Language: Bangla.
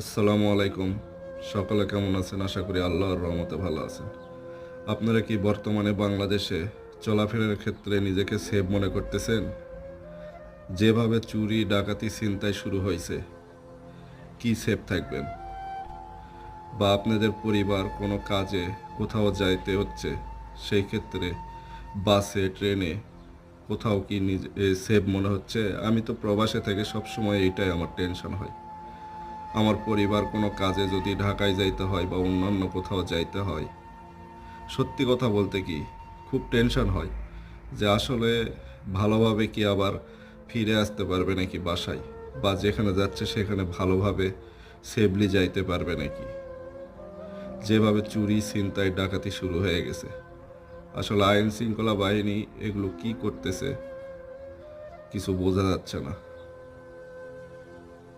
আসসালামু আলাইকুম। সকলে কেমন আছেন? আশা করি আল্লাহর রহমতে ভালো আছেন। আপনারা কি বর্তমানে বাংলাদেশে চলাফেরার ক্ষেত্রে নিজেকে সেফ মনে করতেছেন? যেভাবে চুরি, ডাকাতি, ছিনতাই শুরু হয়েছে, কি সেফ থাকবেন? বা আপনাদের পরিবার কোনো কাজে কোথাও যাইতে হচ্ছে, সেই ক্ষেত্রে বাসে, ট্রেনে কোথাও কি নিজে সেফ মনে হচ্ছে? আমি তো প্রবাসে থেকে সবসময় এইটাই আমার টেনশন হয়। আমার পরিবার কোনো কাজে যদি ঢাকায় যাইতে হয় বা অন্যান্য কোথাও যাইতে হয়, সত্যি কথা বলতে কি খুব টেনশন হয় যে আসলে ভালোভাবে কি আবার ফিরে আসতে পারবে নাকি বাসায়, বা যেখানে যাচ্ছে সেখানে ভালোভাবে সেফলি যাইতে পারবে নাকি। যেভাবে চুরি, ছিনতাই, ডাকাতি শুরু হয়ে গেছে, আসলে আইন শৃঙ্খলা বাহিনী এগুলো কি করতেছে কিছু বোঝা যাচ্ছে না।